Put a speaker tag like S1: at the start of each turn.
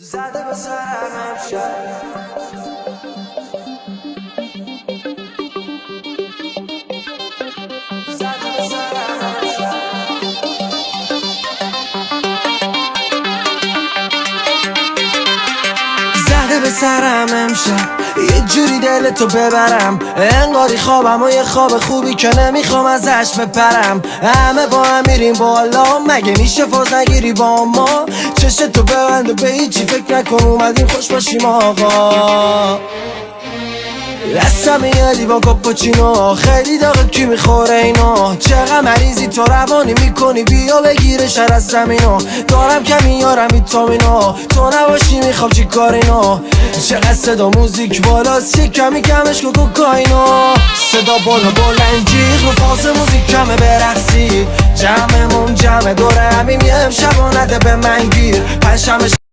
S1: زده به سرم امشب زده به سرم امشب زده به سرم امشب یه جوری دلتو ببرم انگاری خوابم و یه خواب خوبی که نمیخوام ازش بپرم همه با هم میریم بالا مگه میشه فاز نگیری با ما چشتو ببند و به هیچی فکر نکن اومدیم خوش باشیم آقا دستم یادی با کاپوچینو خیلی داغه کی میخوره اینو چقدر مریضی تو روانی میکنی بیا بگیره شر از زمینو دارم کمی یارم ایتامینو تو نباشی میخوام چی کار اینو چقدر صدا موزیک بالاست یه کمی کمش که کوکاینو صدا بالا بلنجیغ رو فاز موزیک کمه برقصی جمعمون جمع دوره همیم یه امشب و نده به من گیر پنجشنبه